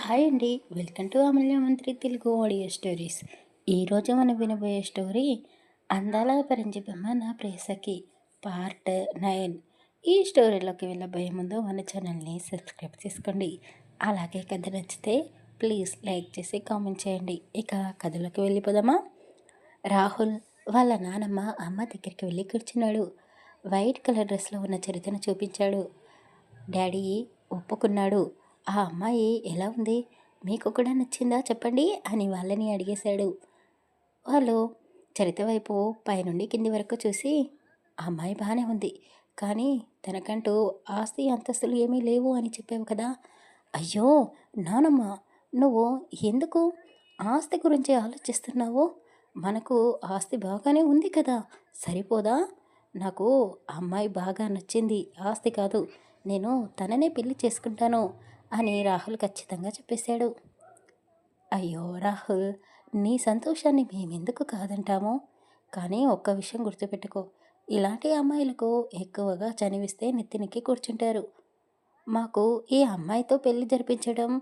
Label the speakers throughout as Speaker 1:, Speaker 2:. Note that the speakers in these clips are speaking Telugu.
Speaker 1: హాయ్ అండి. వెల్కమ్ టు అమూల్య మంత్రి తెలుగు ఆడియో స్టోరీస్. ఈరోజు మనం వినబోయే స్టోరీ అందాల పరంజిబమ్మ నా ప్రేసకి పార్ట్ 9. ఈ స్టోరీలోకి వెళ్ళబోయే ముందు మన ఛానల్ని సబ్స్క్రైబ్ చేసుకోండి. అలాగే కథ నచ్చితే ప్లీజ్ లైక్ చేసి కామెంట్ చేయండి. ఇక కథలోకి వెళ్ళిపోదామా. రాహుల్ వాళ్ళ నానమ్మ అమ్మ దగ్గరికి వెళ్ళి కూర్చున్నాడు. వైట్ కలర్ డ్రెస్లో ఉన్న చరితను చూపించాడు. డాడీ ఒప్పుకున్నాడు. ఆ అమ్మాయి ఎలా ఉంది, మీకు కూడా నచ్చిందా చెప్పండి అని వాళ్ళని అడిగేశాడు. వాళ్ళు చరిత వైపు పైనుండి కింది వరకు చూసి, ఆ అమ్మాయి బాగానే ఉంది, కానీ తనకంటూ ఆస్తి అంతస్తులు ఏమీ లేవు అని చెప్పావు కదా. అయ్యో నానమ్మ, నువ్వు ఎందుకు ఆస్తి గురించి ఆలోచిస్తున్నావు? మనకు ఆస్తి బాగానే ఉంది కదా, సరిపోదా? నాకు అమ్మాయి బాగా నచ్చింది, ఆస్తి కాదు. నేను తననే పెళ్లి చేసుకుంటాను అని రాహుల్ ఖచ్చితంగా చెప్పేశాడు. అయ్యో రాహుల్, నీ సంతోషాన్ని మేమెందుకు కాదంటాము? కానీ ఒక్క విషయం గుర్తుపెట్టుకో, ఇలాంటి అమ్మాయిలకు ఎక్కువగా చనివిస్తే నెత్తినికి కూర్చుంటారు. మాకు ఈ అమ్మాయితో పెళ్లి జరిపించడం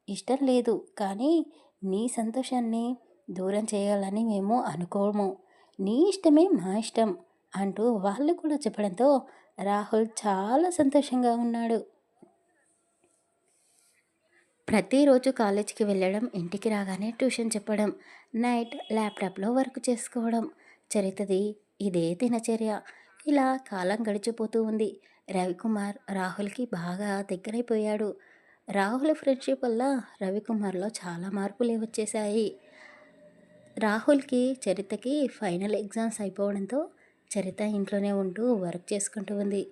Speaker 1: ఇష్టం లేదు, కానీ నీ సంతోషాన్ని దూరం చేయాలని మేము అనుకోము. నీ ఇష్టమే మా ఇష్టం అంటూ వాళ్ళు కూడా చెప్పడంతో రాహుల్ చాలా సంతోషంగా ఉన్నాడు. ప్రతిరోజు కాలేజీకి వెళ్ళడం, ఇంటికి రాగానే ట్యూషన్ చెప్పడం, నైట్ ల్యాప్టాప్లో వర్క్ చేసుకోవడం, చరితది ఇదే దినచర్య. ఇలా కాలం గడిచిపోతూ ఉంది. రవికుమార్ రాహుల్కి బాగా దగ్గరైపోయాడు. రాహుల్ ఫ్రెండ్షిప్ వల్ల రవికుమార్లో చాలా మార్పులే వచ్చేశాయి. రాహుల్కి చరితకి ఫైనల్ ఎగ్జామ్స్ అయిపోవడంతో చరిత ఇంట్లోనే ఉంటూ వర్క్ చేసుకుంటూ ఉంది.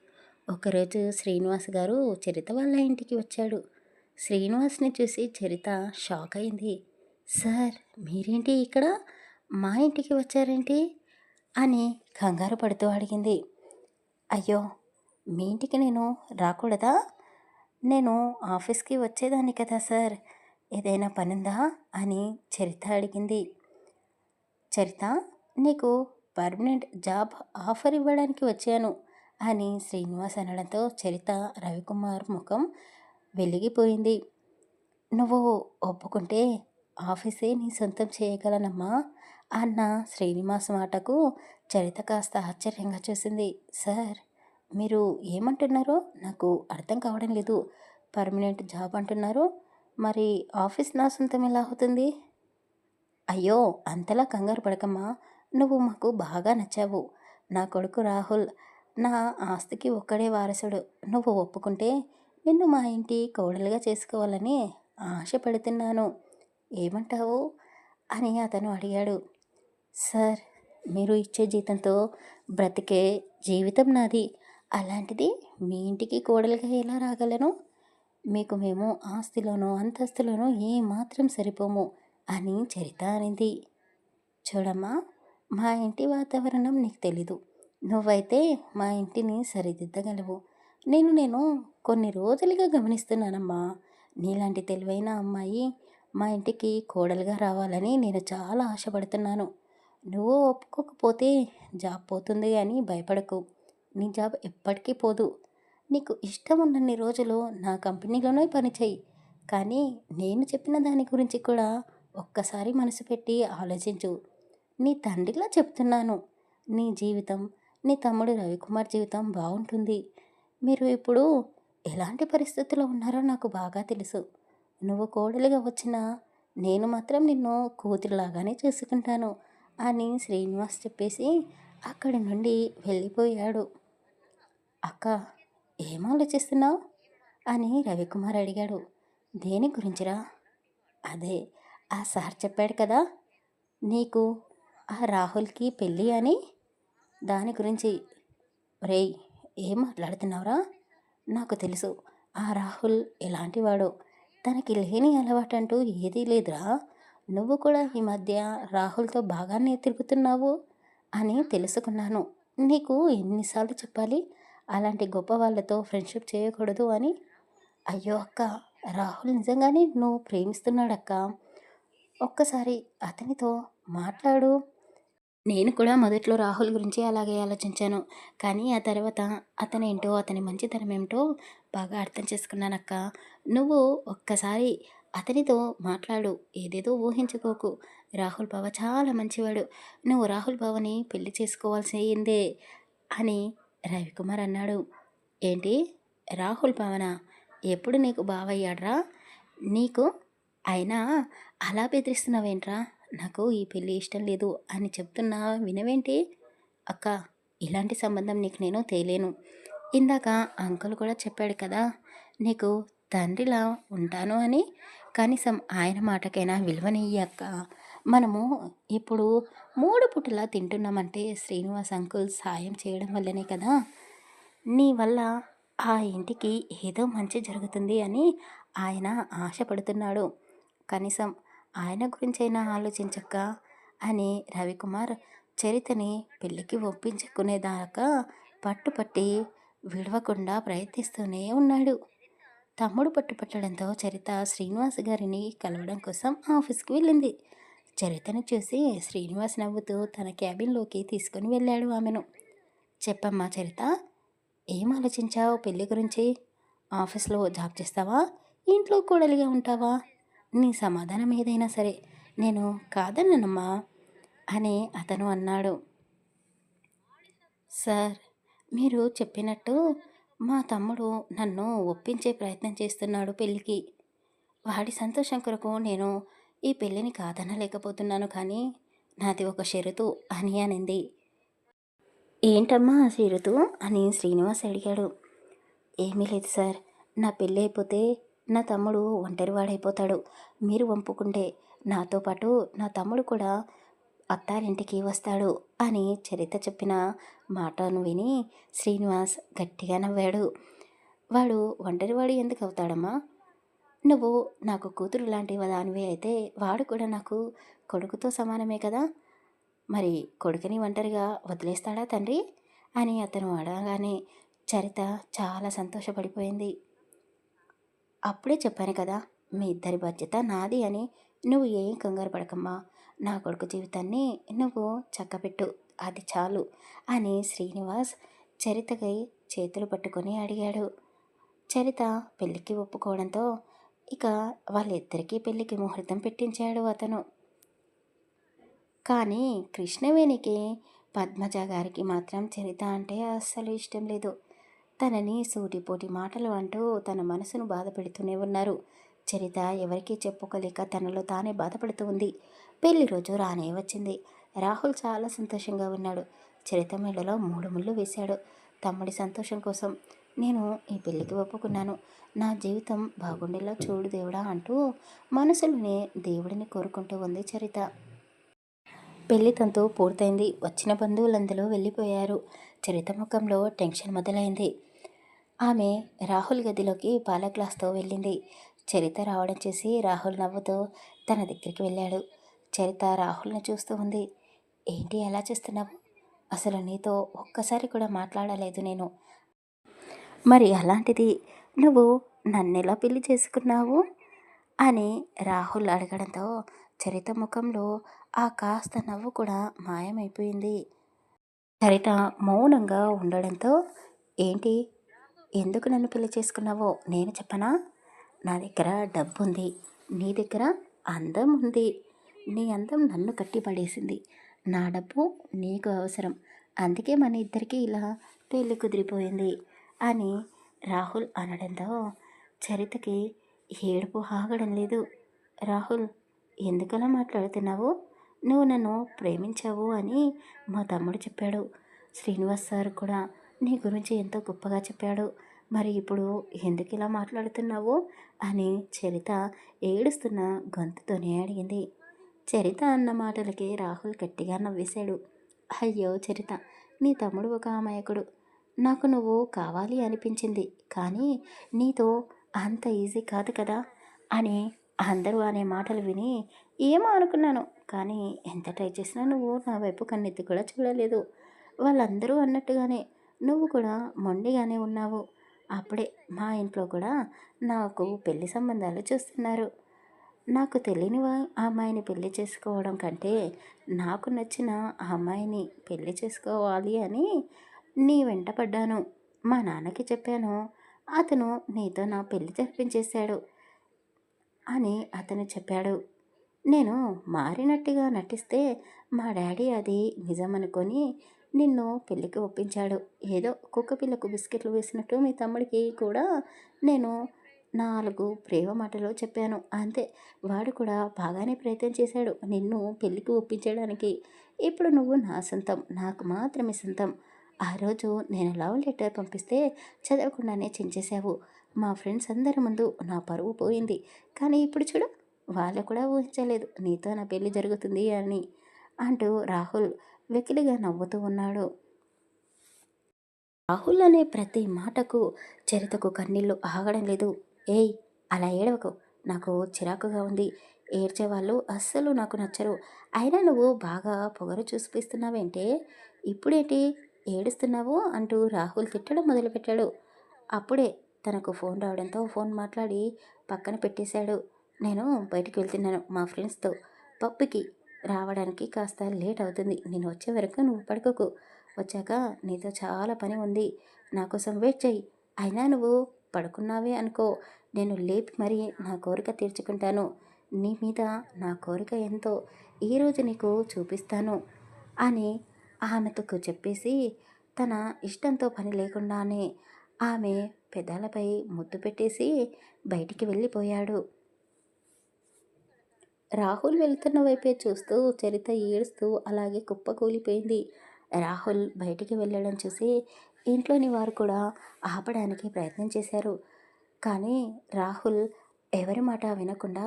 Speaker 1: ఒకరోజు శ్రీనివాస్ గారు చరిత వాళ్ళ ఇంటికి వచ్చాడు. శ్రీనివాస్ని చూసి చరిత షాక్ అయింది. సార్, మీరేంటి ఇక్కడ, మా ఇంటికి వచ్చారేంటి అని కంగారు పడుతూ అడిగింది. అయ్యో, మీ ఇంటికి నేను రాకూడదా? నేను ఆఫీస్కి వచ్చేదాన్ని కదా సార్, ఏదైనా పనుందా అని చరిత అడిగింది. చరిత, నీకు పర్మనెంట్ జాబ్ ఆఫర్ ఇవ్వడానికి వచ్చాను అని శ్రీనివాస్ అనడంతో చరిత రవికుమార్ ముఖం వెలిగిపోయింది. నువ్వు ఒప్పుకుంటే ఆఫీసే నీ సొంతం చేయగలనమ్మా అన్న శ్రీనివాస్ మాటకు చరిత కాస్త ఆశ్చర్యంగా చూసింది. సార్, మీరు ఏమంటున్నారో నాకు అర్థం కావడం లేదు. పర్మనెంట్ జాబ్ అంటున్నారు, మరి ఆఫీస్ నా సొంతం ఎలా అవుతుంది? అయ్యో, అంతలా కంగారు పడకమ్మా, నువ్వు మాకు బాగా నచ్చావు. నా కొడుకు రాహుల్ నా ఆస్తికి ఒక్కడే వారసుడు. నువ్వు ఒప్పుకుంటే నిన్ను మా ఇంటి కోడలుగా చేసుకోవాలని ఆశపడుతున్నాను. ఏమంటావు అని అతను అడిగాడు. సార్, మీరు ఇచ్చే జీతంతో బ్రతికే జీవితం నాది. అలాంటిది మీ ఇంటికి కోడలుగా ఎలా రాగలను? మీకు మేము ఆస్తిలోనో అంతస్తులోనో ఏమాత్రం సరిపోము అని చరిత అనింది. చూడమ్మా, మా ఇంటి వాతావరణం నీకు తెలీదు. నువ్వైతే మా ఇంటిని సరిదిద్దగలవు. నేను కొన్ని రోజులుగా గమనిస్తున్నానమ్మా. నీలాంటి తెలివైన అమ్మాయి మా ఇంటికి కోడలుగా రావాలని నేను చాలా ఆశపడుతున్నాను. నువ్వు ఒప్పుకోకపోతే జాబ్ పోతుంది అని భయపడకు. నీ జాబ్ ఎప్పటికీ పోదు. నీకు ఇష్టం ఉన్నన్ని రోజులు నా కంపెనీలోనే పనిచేయి. కానీ నేను చెప్పిన దాని గురించి కూడా ఒక్కసారి మనసు పెట్టి ఆలోచించు. నీ తండ్రిలా చెప్తున్నాను. నీ జీవితం, నీ తమ్ముడు రవికుమార్ జీవితం బాగుంటుంది. మీరు ఇప్పుడు ఎలాంటి పరిస్థితుల్లో ఉన్నారో నాకు బాగా తెలుసు. నువ్వు కోడలిగా వచ్చినా నేను మాత్రం నిన్ను కూతురులాగానే చూసుకుంటాను అని శ్రీనివాస్ చెప్పేసి అక్కడి నుండి వెళ్ళిపోయాడు. అక్క, ఏం ఆలోచిస్తున్నావు అని రవికుమార్ అడిగాడు. దేని గురించిరా? అదే, ఆ సార్ చెప్పాడు కదా నీకు ఆ రాహుల్కి పెళ్ళి అని, దాని గురించి. రేయ్, ఏం మాట్లాడుతున్నావురా? నాకు తెలుసు ఆ రాహుల్ ఎలాంటివాడో. తనకి లేని అలవాటంటూ ఏదీ లేదురా. నువ్వు కూడా ఈ మధ్య రాహుల్తో బాగానే తిరుగుతున్నావు అని తెలుసుకున్నాను. నీకు ఎన్నిసార్లు చెప్పాలి అలాంటి గొప్ప వాళ్ళతో ఫ్రెండ్షిప్ చేయకూడదు అని? అయ్యో అక్క, రాహుల్ నిజంగానే నువ్వు ప్రేమిస్తున్నాడక్క. ఒక్కసారి అతనితో మాట్లాడు. నేను కూడా మొదట్లో రాహుల్ గురించి అలాగే ఆలోచించాను, కానీ ఆ తర్వాత అతనేంటో, అతని మంచితనం ఏమిటో బాగా అర్థం చేసుకున్నానక్క. నువ్వు ఒక్కసారి అతనితో మాట్లాడు. ఏదేదో ఊహించుకోకు. రాహుల్ బావ చాలా మంచివాడు. నువ్వు రాహుల్ బావని పెళ్లి చేసుకోవాల్సిందే అని రవికుమార్ అన్నాడు. ఏంటి? రాహుల్ బావనా? ఎప్పుడు నీకు బావయ్యాడ్రా నీకు? అయినా అలా బెదిరిస్తున్నావేంట్రా? నాకు ఈ పెళ్ళి ఇష్టం లేదు అని చెప్తున్నా వినవేంటి? అక్క, ఇలాంటి సంబంధం నీకు నేను తేలేను. ఇందాక అంకుల్ కూడా చెప్పాడు కదా నీకు తండ్రిలా ఉంటాను అని. కనీసం ఆయన మాటకైనా విలువనియ్యి అక్క. మనము ఇప్పుడు 3 పూటలా తింటున్నామంటే శ్రీనివాస్ అంకుల్ సాయం చేయడం వల్లనే కదా. నీ వల్ల ఆ ఇంటికి ఏదో మంచి జరుగుతుంది అని ఆయన ఆశపడుతున్నాడు. కనీసం ఆయన గురించైనా ఆలోచించక్క అని రవికుమార్ చరితని పెళ్ళికి ఒప్పించుకునేదాకా పట్టుపట్టి విడవకుండా ప్రయత్నిస్తూనే ఉన్నాడు. తమ్ముడు పట్టుపట్టడంతో చరిత శ్రీనివాస్ గారిని కలవడం కోసం ఆఫీస్కి వెళ్ళింది. చరితను చూసి శ్రీనివాస్ నవ్వుతూ తన క్యాబిన్లోకి తీసుకుని వెళ్ళాడు ఆమెను. చెప్పమ్మా చరిత, ఏం ఆలోచించావు పెళ్ళి గురించి? ఆఫీస్లో జాబ్ చేస్తావా? ఇంట్లో కోడలిగా ఉంటావా? నీ సమాధానం ఏదైనా సరే నేను కాదననమ్మా అని అతను అన్నాడు. సార్, మీరు చెప్పినట్టు మా తమ్ముడు నన్ను ఒప్పించే ప్రయత్నం చేస్తున్నాడు పెళ్ళికి. వాడి సంతోషం కొరకు నేను ఈ పెళ్ళిని కాదనలేకపోతున్నాను, కానీ నాది ఒక షరతు అని అనింది. ఏంటమ్మా ఆ షరతు అని శ్రీనివాస్ అడిగాడు. ఏమీ లేదు సార్, నా పెళ్ళి అయిపోతే నా తమ్ముడు ఒంటరివాడైపోతాడు. మీరు ఒప్పుకుంటే నాతో పాటు నా తమ్ముడు కూడా అత్తారింటికి వస్తాడు అని చరిత చెప్పిన మాటను విని శ్రీనివాస్ గట్టిగా నవ్వాడు. వాడు ఒంటరివాడు ఎందుకు అవుతాడమ్మా? నువ్వు నాకు కూతురు లాంటి దానివి అయితే వాడు కూడా నాకు కొడుకుతో సమానమే కదా. మరి కొడుకుని ఒంటరిగా వదిలేస్తాడా తండ్రి అని అతను అడగానే చరిత చాలా సంతోషపడిపోయింది. అప్పుడే చెప్పాను కదా మీ ఇద్దరి బాధ్యత నాది అని. నువ్వు ఏం కంగారు పడకమ్మా. నా కొడుకు జీవితాన్ని నువ్వు చక్కబెట్టు, అది చాలు అని శ్రీనివాస్ చరితకై చేతులు పట్టుకొని అడిగాడు. చరిత పెళ్ళికి ఒప్పుకోవడంతో ఇక వాళ్ళిద్దరికీ పెళ్ళికి ముహూర్తం పెట్టించాడు అతను. కానీ కృష్ణవేణికి పద్మజ గారికి మాత్రం చరిత అంటే అస్సలు ఇష్టం లేదు. తనని సూటిపోటి మాటలు అంటూ తన మనసును బాధ పెడుతూనే ఉన్నారు. చరిత ఎవరికీ చెప్పుకోలేక తనలో తానే బాధపడుతూ ఉంది. పెళ్లి రోజు రానే వచ్చింది. రాహుల్ చాలా సంతోషంగా ఉన్నాడు. చరిత మెడలో 3 ముళ్ళు వేశాడు. తమ్ముడి సంతోషం కోసం నేను ఈ పెళ్ళికి ఒప్పుకున్నాను. నా జీవితం బాగుండేలా చూడు దేవుడా అంటూ మనసులోనే దేవుడిని కోరుకుంటూ ఉంది చరిత. పెళ్లి తంతు పూర్తయింది. వచ్చిన బంధువులందరూ వెళ్ళిపోయారు. చరిత ముఖంలో టెన్షన్ మొదలైంది. ఆమె రాహుల్ గదిలోకి పాల గ్లాస్తో వెళ్ళింది. చరిత రావడం చూసి రాహుల్ నవ్వుతూ తన దగ్గరికి వెళ్ళాడు. చరిత రాహుల్ని చూస్తూ ఉంది. ఏంటి అలా చేస్తున్నావు? అసలు నీతో ఒక్కసారి కూడా మాట్లాడలేదు నేను. మరి అలాంటిది నువ్వు నన్నెలా పెళ్లి చేసుకున్నావు అని రాహుల్ అడగడంతో చరిత ముఖంలో ఆ కాస్త నవ్వు కూడా మాయమైపోయింది. చరిత మౌనంగా ఉండడంతో ఏంటి, ఎందుకు నన్ను పెళ్లి చేసుకున్నావో నేను చెప్పనా? నా దగ్గర డబ్బుంది, నీ దగ్గర అందం ఉంది. నీ అందం నన్ను కట్టిపడేసింది, నా డబ్బు నీకు అవసరం. అందుకే మన ఇద్దరికీ ఇలా పెళ్ళి కుదిరిపోయింది అని రాహుల్ అనడంతో చరితకి ఏడుపు ఆగడం లేదు. రాహుల్, ఎందుకలా మాట్లాడుతున్నావు? నువ్వు నన్ను ప్రేమించావు అని మా తమ్ముడు చెప్పాడు. శ్రీనివాస్ సార్ కూడా నీ గురించి ఎంతో గొప్పగా చెప్పాడు. మరి ఇప్పుడు ఎందుకు ఇలా మాట్లాడుతున్నావు అని చరిత ఏడుస్తున్న గొంతుతోనే అడిగింది. చరిత అన్న మాటలకి రాహుల్ గట్టిగా నవ్వేశాడు. అయ్యో చరిత, నీ తమ్ముడు ఒక అమాయకుడు. నాకు నువ్వు కావాలి అనిపించింది, కానీ నీతో అంత ఈజీ కాదు కదా అని అందరూ అనే మాటలు విని ఏమో అనుకున్నాను. కానీ ఎంత ట్రై చేసినా నువ్వు నా వైపు కన్నెత్తి కూడా చూడలేదు. వాళ్ళందరూ అన్నట్టుగానే నువ్వు కూడా మొండిగానే ఉన్నావు. అప్పుడే మా ఇంట్లో కూడా నాకు పెళ్లి సంబంధాలు చూస్తున్నారు. నాకు తెలియని ఆ అమ్మాయిని పెళ్లి చేసుకోవడం కంటే నాకు నచ్చిన ఆ అమ్మాయిని పెళ్లి చేసుకోవాలి అని నీ వెంట పడ్డాను. మా నాన్నకి చెప్పాను. అతను నీతో నా పెళ్లి జరిపించేశాడు. అని అతను చెప్పాడు. నేను మారినట్టుగా నటిస్తే మా డాడీ అది నిజమనుకొని నిన్ను పెళ్ళికి ఒప్పించాడు. ఏదో కుక్కపిల్లకు బిస్కెట్లు వేసినట్టు మీ తమ్ముడికి కూడా నేను 4 ప్రేమ మాటలు చెప్పాను. అంతే. వాడు కూడా బాగానే ప్రయత్నం చేశాడు నిన్ను పెళ్ళికి ఒప్పించడానికి. ఇప్పుడు నువ్వు నా సొంతం. నాకు మాత్రమే సొంతం. ఆ రోజు నేను లవ్ లెటర్ పంపిస్తే చదవకుండానే చించేశావు. మా ఫ్రెండ్స్ అందరి ముందు నా పరువు పోయింది. కానీ ఇప్పుడు చూడు, వాళ్ళు కూడా ఊహించలేదు నీతో నా పెళ్లి జరుగుతుంది అని అంటూ రాహుల్ వెకిలిగా నవ్వుతూ ఉన్నాడు. రాహుల్ అనే ప్రతి మాటకు చరితకు కన్నీళ్లు ఆగడం లేదు. ఏయ్, అలా ఏడవకు. నాకు చిరాకుగా ఉంది. ఏడ్చేవాళ్ళు అస్సలు నాకు నచ్చరు. అయినా నువ్వు బాగా పొగరు చూపిస్తున్నావేంటే? ఇప్పుడేంటి ఏడుస్తున్నావు అంటూ రాహుల్ తిట్టడం మొదలుపెట్టాడు. అప్పుడే తనకు ఫోన్ రావడంతో ఫోన్ మాట్లాడి పక్కన పెట్టేశాడు. నేను బయటికి వెళ్తున్నాను మా ఫ్రెండ్స్తో. పబ్‌కి రావడానికి కాస్త లేట్ అవుతుంది. నేను వచ్చే వరకు నువ్వు పడుకోకు. వచ్చాక నీతో చాలా పని ఉంది. నా కోసం వెయిట్ చెయ్యి. అయినా నువ్వు పడుకున్నావే అనుకో, నేను లేపి మరీ నా కోరిక తీర్చుకుంటాను. నీ మీద నా కోరిక ఎంతో ఈరోజు నీకు చూపిస్తాను అని ఆమెతో చెప్పేసి తన ఇష్టంతో పని లేకుండానే ఆమె పెదాలపై ముద్దు పెట్టేసి బయటికి వెళ్ళిపోయాడు. రాహుల్ వెళ్తున్న వైపే చూస్తూ చరిత ఏడుస్తూ అలాగే కుప్పకూలిపోయింది. రాహుల్ బయటికి వెళ్ళడం చూసి ఇంట్లోని వారు కూడా ఆపడానికి ప్రయత్నం చేశారు. కానీ రాహుల్ ఎవరి మాట వినకుండా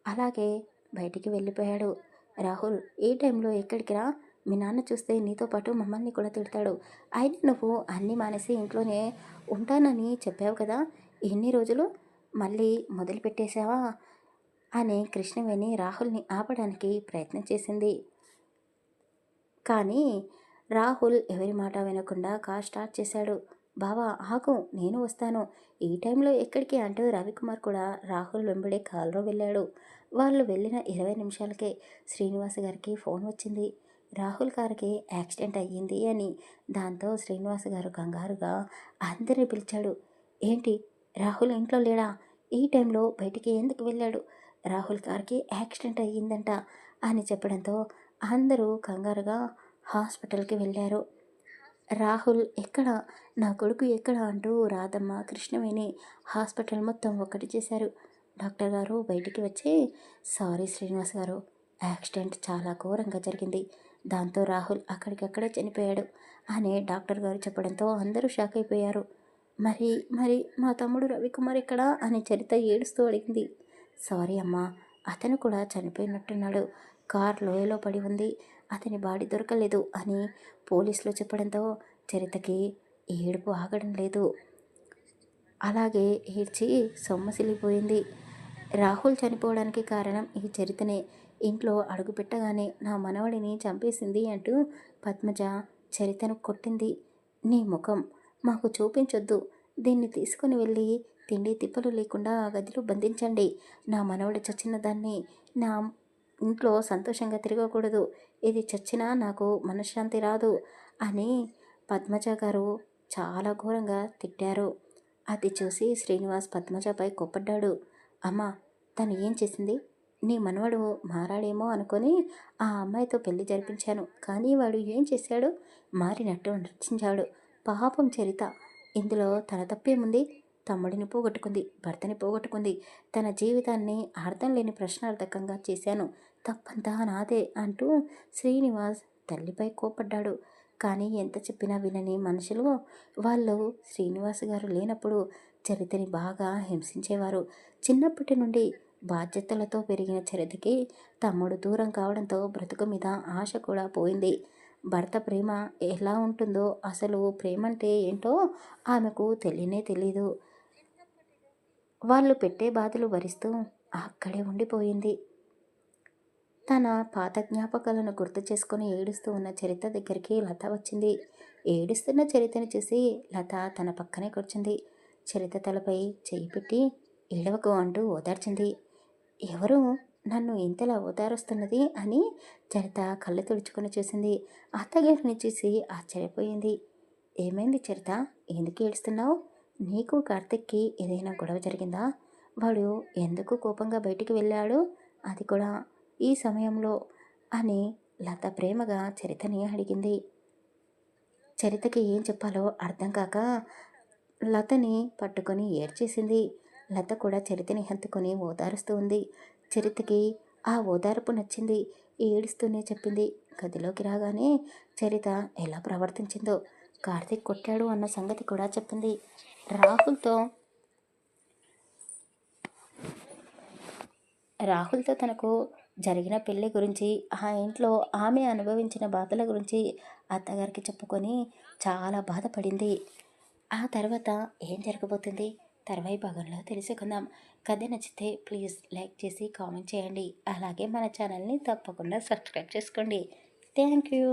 Speaker 1: అలాగే బయటికి వెళ్ళిపోయాడు. రాహుల్, ఈ టైంలో ఎక్కడికి రా? మీ నాన్న చూస్తే నీతో పాటు మమ్మల్ని కూడా తిడతాడు. అయినా నువ్వు అన్నీ మానేసి ఇంట్లోనే ఉంటానని చెప్పావు కదా! ఎన్ని రోజులు మళ్ళీ మొదలుపెట్టేశావా అని కృష్ణవేణి రాహుల్ని ఆపడానికి ప్రయత్నం చేసింది. కానీ రాహుల్ ఎవరి మాట వినకుండా కార్ స్టార్ట్ చేశాడు. బావా ఆగు, నేను వస్తాను. ఈ టైంలో ఎక్కడికి అంటూ రవికుమార్ కూడా రాహుల్ వెంబడే కారులో వెళ్ళాడు. వాళ్ళు వెళ్ళిన 20 నిమిషాలకే శ్రీనివాస్ గారికి ఫోన్ వచ్చింది. రాహుల్ కారుకి యాక్సిడెంట్ అయ్యింది అని. దాంతో శ్రీనివాస్ గారు కంగారుగా అందరిని పిలిచాడు. ఏంటి, రాహుల్ ఇంట్లో లేడా? ఈ టైంలో బయటికి ఎందుకు వెళ్ళాడు? రాహుల్ కార్కి యాక్సిడెంట్ అయ్యిందంట అని చెప్పడంతో అందరూ కంగారుగా హాస్పిటల్కి వెళ్ళారు. రాహుల్ ఎక్కడ, నా కొడుకు ఎక్కడ అంటూ రాధమ్మ, కృష్ణవేణి హాస్పిటల్ మొత్తం ఒక్కటి చేశారు. డాక్టర్ గారు బయటికి వచ్చి, సారీ శ్రీనివాస్ గారు, యాక్సిడెంట్ చాలా ఘోరంగా జరిగింది. దాంతో రాహుల్ అక్కడికక్కడే చనిపోయాడు అని డాక్టర్ గారు చెప్పడంతో అందరూ షాక్ అయిపోయారు. మరి మరి మా తమ్ముడు రవికుమార్ ఎక్కడా అని చరిత ఏడుస్తూ అడిగింది. సారీ అమ్మా, అతను కూడా చనిపోయినట్టున్నాడు. కార్ లోయలో పడి ఉంది. అతని బాడీ దొరకలేదు అని పోలీసులు చెప్పడంతో చరితకి ఏడుపు ఆగడం లేదు. అలాగే ఏడ్చి సొమ్మసిల్లిపోయింది. రాహుల్ చనిపోవడానికి కారణం ఈ చరితనే. ఇంట్లో అడుగుపెట్టగానే నా మనవడిని చంపేసింది అంటూ పద్మజ చరితను కొట్టింది. నీ ముఖం మాకు చూపించొద్దు. దీన్ని తీసుకుని వెళ్ళి తిండి తిప్పలు లేకుండా ఆ గదిలో బంధించండి. నా మనవడు చచ్చిన దాన్ని నా ఇంట్లో సంతోషంగా తిరగకూడదు. ఇది చచ్చినా నాకు మనశ్శాంతి రాదు అని పద్మజ గారు చాలా ఘోరంగా తిట్టారు. అది చూసి శ్రీనివాస్ పద్మజపై కోప్పడ్డాడు. అమ్మా, తను ఏం చేసింది? నీ మనవడు మారాడేమో అనుకొని ఆ అమ్మాయితో పెళ్లి జరిపించాను. కానీ వాడు ఏం చేశాడు? మారినట్టు నటించాడు. పాపం చరిత, ఇందులో తన తప్పేముంది? తమ్ముడిని పోగొట్టుకుంది, భర్తని పోగొట్టుకుంది. తన జీవితాన్ని అర్థం లేని ప్రశ్నార్థకంగా చేశాను. తప్పంతా నాదే అంటూ శ్రీనివాస్ తల్లిపై కోప్పడ్డాడు. కానీ ఎంత చెప్పినా వినని మనుషులు వాళ్ళు శ్రీనివాస్ గారు లేనప్పుడు చరితని బాగా హింసించేవారు. చిన్నప్పటి నుండి బాధ్యతలతో పెరిగిన చరితకి తమ్ముడు దూరం కావడంతో బ్రతుకు మీద ఆశ కూడా పోయింది. భర్త ప్రేమ ఎలా ఉంటుందో, అసలు ప్రేమంటే ఏంటో ఆమెకు తెలియనే తెలీదు. వాళ్ళు పెట్టే బాధలు భరిస్తూ అక్కడే ఉండిపోయింది. తన పాత జ్ఞాపకాలను గుర్తు చేసుకొని ఏడుస్తూ ఉన్న చరిత దగ్గరికి లత వచ్చింది. ఏడుస్తున్న చరితని చూసి లత తన పక్కనే కూర్చుంది. చరిత తలపై చెయ్యి పెట్టి ఏడవకు అంటూ ఓదార్చింది. ఎవరు నన్ను ఇంతలా ఓదారుస్తున్నది అని చరిత కళ్ళు తుడుచుకొని చూసింది. అత్తగారిని చూసి ఆశ్చర్యపోయింది. ఏమైంది చరిత, ఎందుకు ఏడుస్తున్నావు? నీకు కార్తిక్కి ఏదైనా గొడవ జరిగిందా? వాడు ఎందుకు కోపంగా బయటికి వెళ్ళాడు, అది కూడా ఈ సమయంలో అని లత ప్రేమగా చరితని అడిగింది. చరితకి ఏం చెప్పాలో అర్థం కాక లతని పట్టుకొని ఏడ్చేసింది. లత కూడా చరితని హత్తుకొని ఓదారుస్తూ ఉంది. చరితకి ఆ ఓదార్పు నచ్చింది. ఏడుస్తూనే చెప్పింది. గదిలోకి రాగానే చరిత ఎలా ప్రవర్తించిందో, కార్తీక్ కొట్టాడు అన్న సంగతి కూడా చెప్పింది. రాహుల్తో రాహుల్తో తనకు జరిగిన పెళ్లి గురించి, ఆ ఇంట్లో ఆమె అనుభవించిన బాధల గురించి అత్తగారికి చెప్పుకొని చాలా బాధపడింది. ఆ తర్వాత ఏం జరగబోతుంది తర్వాయి భాగంలో తెలుసుకుందాం. కథ నచ్చితే ప్లీజ్ లైక్ చేసి కామెంట్ చేయండి. అలాగే మన ఛానల్ని తప్పకుండా సబ్స్క్రైబ్ చేసుకోండి. Thank you.